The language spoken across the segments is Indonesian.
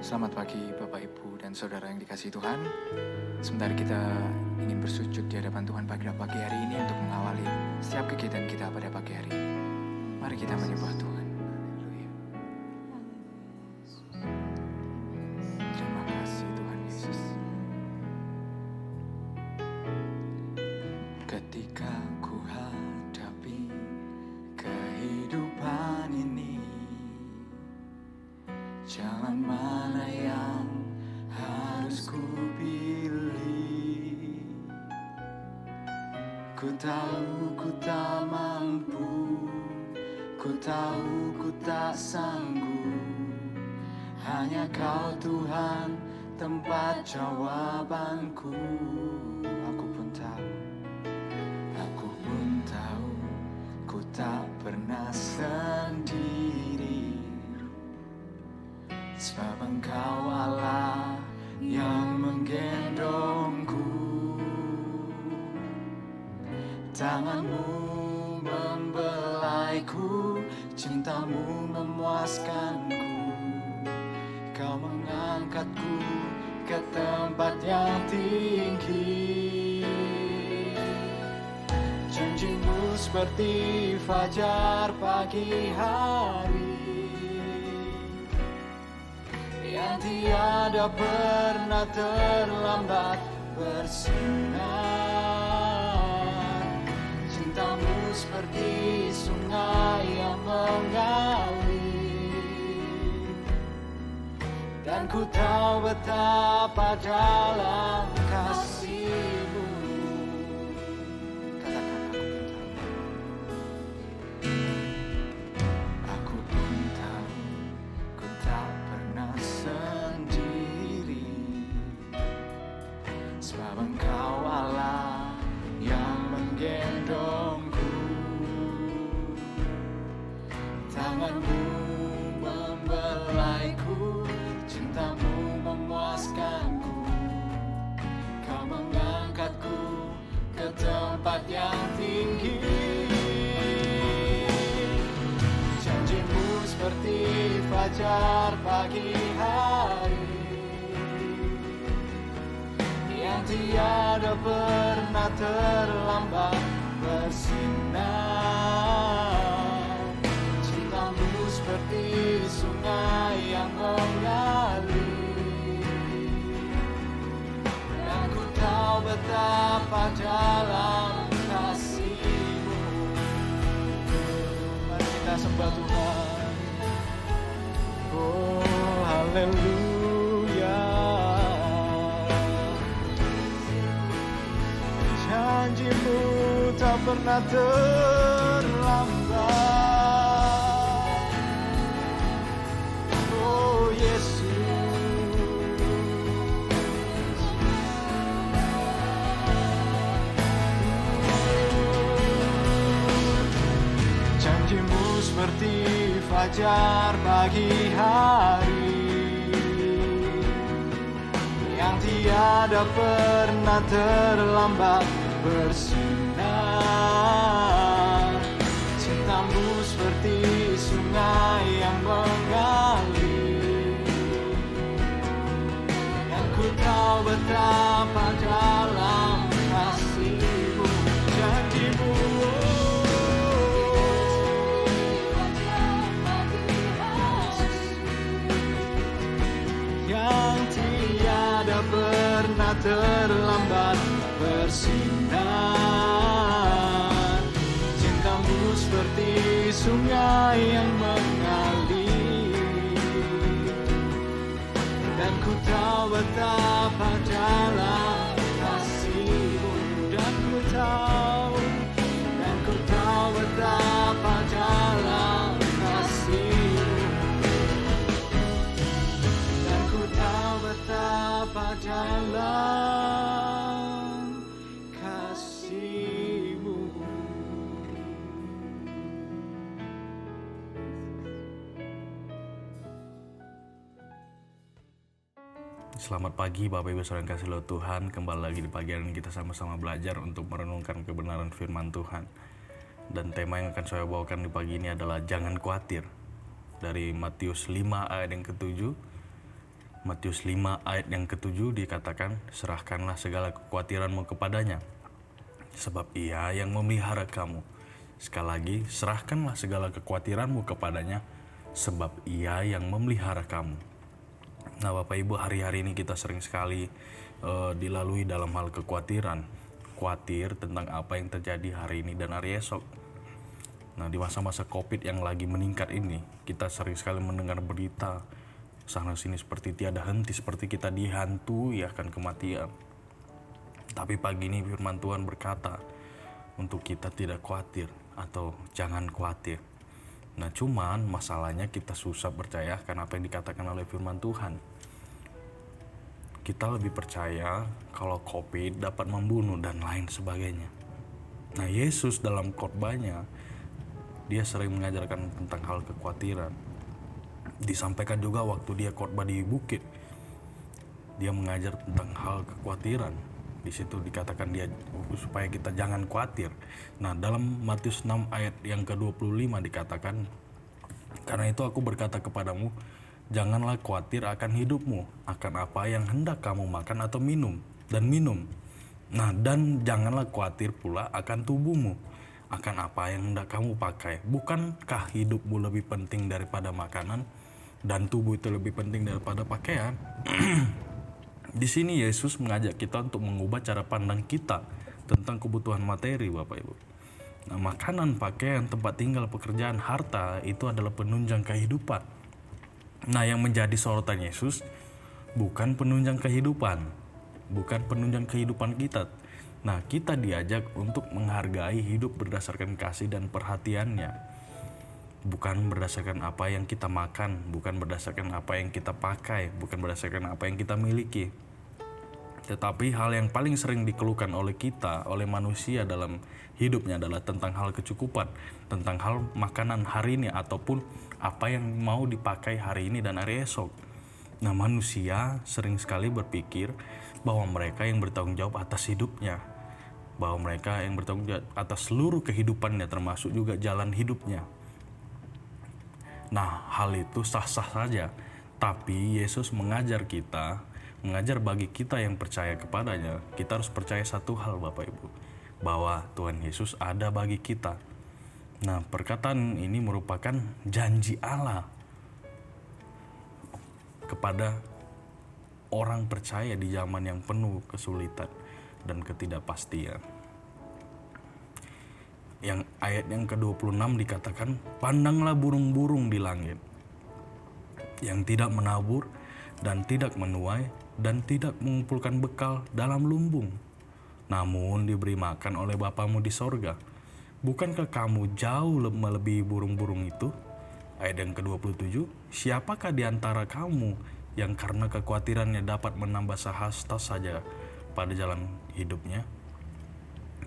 Selamat pagi Bapak Ibu dan Saudara yang dikasihi Tuhan. Sebentar kita ingin bersujud di hadapan Tuhan pada pagi hari ini untuk mengawali setiap kegiatan kita pada pagi hari ini. Mari kita menyembah Tuhan. Haleluya. Terima kasih Tuhan Yesus. Ketika ku hadapi kehidupan ini, jalan mana yang harus ku pilih? Ku tahu ku tak mampu, ku tahu ku tak sanggup. Hanya Kau Tuhan tempat jawabanku. Aku pun tahu ku tak pernah sendiri, sebab Engkau Allah yang menggendongku. Tangan-Mu membelaiku, cinta-Mu memuaskanku. Kau mengangkatku ke tempat yang tinggi. Janji-Mu seperti fajar pagi hari, yang tiada pernah terlambat bersinar. Cinta-Mu seperti sungai yang mengalir, dan ku tahu betapa dalam kasih-Mu. Katakan, aku pun tahu ku tak pernah sendiri, sebab Engkau Allah yang menggendongku. Tangan-Mu membelaiku, cinta-Mu memuaskanku. Kau mengangkatku ke tempat yang tinggi. Janji-Mu seperti fajar pagi hari, yang tiada pernah terlambat bersinar. Cinta-Mu seperti sungai yang mengalir, dan ku tahu betapa dalam kasih-Mu. Mari kita sembah Tuhan. Oh, haleluya. Janji-Mu tak pernah terlambat. Oh Yesus, janji-Mu seperti fajar pagi hari, yang tiada pernah terlambat bersinar. Cinta-Mu seperti sungai yang mengalir, yang ku tahu betapa dalam kasih-Mu. Janji-Mu, yang tiada pernah terlambat bersinar. Cinta-Mu seperti sungai yang mengalir, dan ku tahu betapa dalam kasih-Mu. Dan ku tahu betapa dalam kasih-Mu. Dan ku tahu betapa dalam kasih-Mu. Selamat pagi Bapak Ibu Saudara yang kasih oleh Tuhan. Kembali lagi di pagi hari ini kita sama-sama belajar untuk merenungkan kebenaran firman Tuhan. Dan tema yang akan saya bawakan di pagi ini adalah jangan khawatir. Dari Matius 5 ayat yang ke-7. Matius 5 ayat yang ke-7 dikatakan, serahkanlah segala kekhawatiranmu kepadanya, sebab ia yang memelihara kamu. Sekali lagi, serahkanlah segala kekhawatiranmu kepadanya, sebab ia yang memelihara kamu. Nah Bapak Ibu, hari-hari ini kita sering sekali dilalui dalam hal kekhawatiran. Khawatir tentang apa yang terjadi hari ini dan hari esok. Nah di masa-masa COVID yang lagi meningkat ini, kita sering sekali mendengar berita sana sini seperti tiada henti, seperti kita dihantui akan kematian. Tapi pagi ini firman Tuhan berkata untuk kita tidak khawatir atau jangan khawatir. Nah cuman masalahnya kita susah percaya karena apa yang dikatakan oleh firman Tuhan. Kita lebih percaya kalau COVID dapat membunuh dan lain sebagainya. Nah Yesus dalam khotbahnya, dia sering mengajarkan tentang hal kekhawatiran. Disampaikan juga waktu dia khotbah di bukit, dia mengajar tentang hal kekhawatiran. Di situ dikatakan dia supaya kita jangan khawatir. Nah dalam Matius 6 ayat yang ke-25 dikatakan, karena itu aku berkata kepadamu, janganlah khawatir akan hidupmu, akan apa yang hendak kamu makan atau minum. Nah dan janganlah khawatir pula akan tubuhmu, akan apa yang hendak kamu pakai. Bukankah hidupmu lebih penting daripada makanan, dan tubuh itu lebih penting daripada pakaian? Di sini Yesus mengajak kita untuk mengubah cara pandang kita tentang kebutuhan materi, Bapak Ibu. Nah, makanan, pakaian, tempat tinggal, pekerjaan, harta itu adalah penunjang kehidupan. Nah, yang menjadi sorotan Yesus bukan penunjang kehidupan, bukan penunjang kehidupan kita. Nah, kita diajak untuk menghargai hidup berdasarkan kasih dan perhatiannya. Bukan berdasarkan apa yang kita makan, bukan berdasarkan apa yang kita pakai, bukan berdasarkan apa yang kita miliki. Tetapi hal yang paling sering dikeluhkan oleh kita, oleh manusia dalam hidupnya adalah tentang hal kecukupan, tentang hal makanan hari ini ataupun apa yang mau dipakai hari ini dan hari esok. Nah, manusia sering sekali berpikir bahwa mereka yang bertanggung jawab atas hidupnya, bahwa mereka yang bertanggung jawab atas seluruh kehidupannya termasuk juga jalan hidupnya. Nah, hal itu sah-sah saja, tapi Yesus mengajar bagi kita yang percaya kepadanya, kita harus percaya satu hal Bapak Ibu, bahwa Tuhan Yesus ada bagi kita. Nah, perkataan ini merupakan janji Allah kepada orang percaya di zaman yang penuh kesulitan dan ketidakpastian. Yang ayat yang ke-26 dikatakan, pandanglah burung-burung di langit, yang tidak menabur dan tidak menuai dan tidak mengumpulkan bekal dalam lumbung, namun diberi makan oleh Bapamu di sorga. Bukankah kamu jauh melebihi burung-burung itu? Ayat yang ke-27, siapakah di antara kamu yang karena kekhawatirannya dapat menambah sehasta saja pada jalan hidupnya?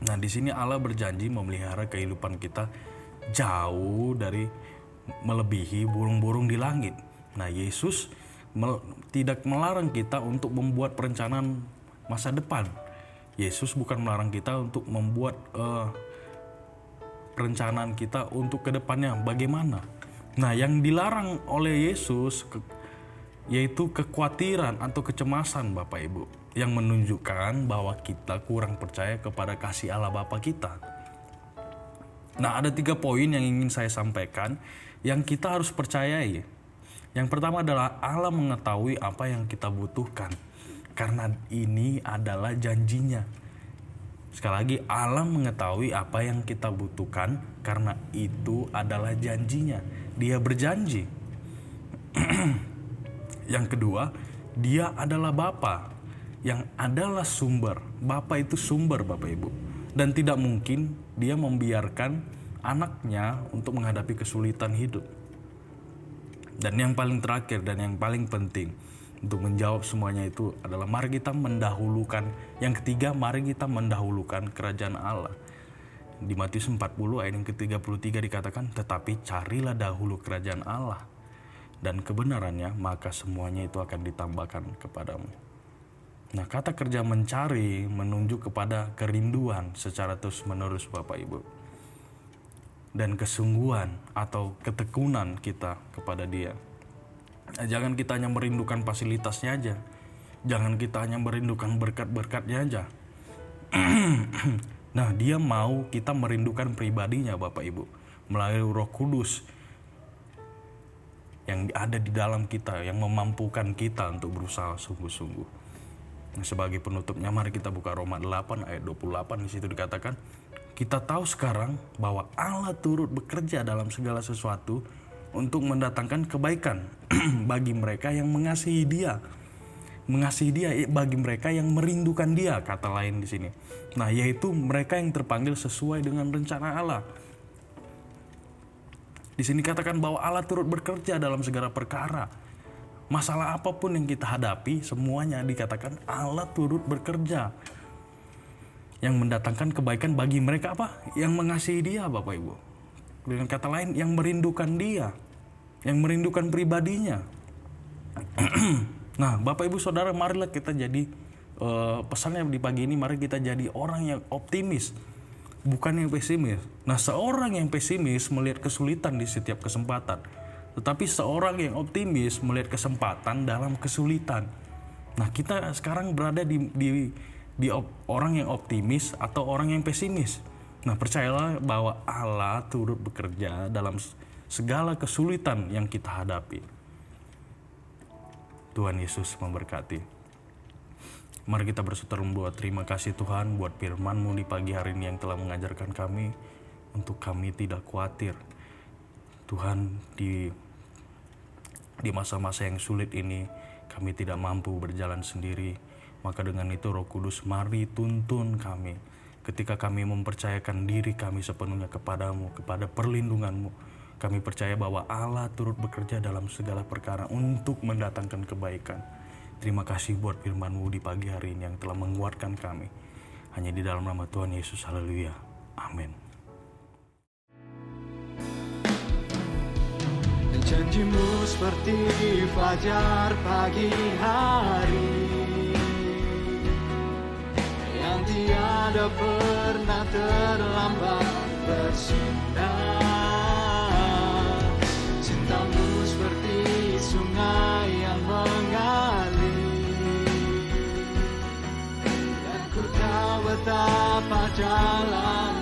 Nah, di sini Allah berjanji memelihara kehidupan kita jauh dari melebihi burung-burung di langit. Nah, Yesus tidak melarang kita untuk membuat perencanaan masa depan. Yesus bukan melarang kita untuk membuat perencanaan kita untuk kedepannya bagaimana. Nah, yang dilarang oleh Yesus yaitu kekhawatiran atau kecemasan, Bapak Ibu, yang menunjukkan bahwa kita kurang percaya kepada kasih Allah Bapa kita. Nah, ada 3 poin yang ingin saya sampaikan yang kita harus percayai. Yang pertama adalah Allah mengetahui apa yang kita butuhkan, karena ini adalah janjinya. Sekali lagi, Allah mengetahui apa yang kita butuhkan karena itu adalah janjinya. Dia berjanji. Yang kedua, Dia adalah Bapa yang adalah sumber. Bapa itu sumber, Bapak Ibu. Dan tidak mungkin Dia membiarkan anaknya untuk menghadapi kesulitan hidup. Dan yang paling terakhir dan yang paling penting untuk menjawab semuanya itu adalah mari kita mendahulukan. Yang ketiga, mari kita mendahulukan kerajaan Allah. Di Matius 40 ayat yang ke-33 dikatakan, tetapi carilah dahulu kerajaan Allah dan kebenarannya, maka semuanya itu akan ditambahkan kepadamu. Nah, kata kerja mencari menunjuk kepada kerinduan secara terus-menerus, Bapak Ibu. Dan kesungguhan atau ketekunan kita kepada Dia. Jangan kita hanya merindukan fasilitasnya aja. Jangan kita hanya merindukan berkat-berkatnya aja. Nah, dia mau kita merindukan pribadinya Bapak Ibu, melalui Roh Kudus yang ada di dalam kita, yang memampukan kita untuk berusaha sungguh-sungguh. Nah, sebagai penutupnya, mari kita buka Roma 8 ayat 28. Di situ dikatakan, kita tahu sekarang bahwa Allah turut bekerja dalam segala sesuatu untuk mendatangkan kebaikan bagi mereka yang mengasihi Dia. Mengasihi Dia bagi mereka yang merindukan Dia, kata lain di sini. Nah, yaitu mereka yang terpanggil sesuai dengan rencana Allah. Di sini katakan bahwa Allah turut bekerja dalam segala perkara. Masalah apapun yang kita hadapi, semuanya dikatakan Allah turut bekerja. Yang mendatangkan kebaikan bagi mereka apa? Yang mengasihi Dia, Bapak Ibu. Dengan kata lain, yang merindukan Dia. Yang merindukan pribadinya. Nah, Bapak Ibu Saudara, marilah kita jadi, pesannya di pagi ini, mari kita jadi orang yang optimis. Bukan yang pesimis. Nah, seorang yang pesimis melihat kesulitan di setiap kesempatan. Tetapi seorang yang optimis melihat kesempatan dalam kesulitan. Nah, kita sekarang berada di orang yang optimis atau orang yang pesimis. Nah, percayalah bahwa Allah turut bekerja dalam segala kesulitan yang kita hadapi. Tuhan Yesus memberkati. Mari kita berseru membuat terima kasih Tuhan buat firman-Mu di pagi hari ini yang telah mengajarkan kami untuk kami tidak khawatir. Tuhan, di masa-masa yang sulit ini kami tidak mampu berjalan sendiri. Maka dengan itu Roh Kudus, mari tuntun kami. Ketika kami mempercayakan diri kami sepenuhnya kepadamu, kepada perlindungan-Mu, kami percaya bahwa Allah turut bekerja dalam segala perkara untuk mendatangkan kebaikan. Terima kasih buat firman-Mu di pagi hari ini yang telah menguatkan kami. Hanya di dalam nama Tuhan Yesus, haleluya. Amin. Janji-Mu seperti fajar pagi hari yang tiada pernah terlambat bersinar. Cinta-Mu seperti sungai yang mengalir, dan ku tahu betapa jalan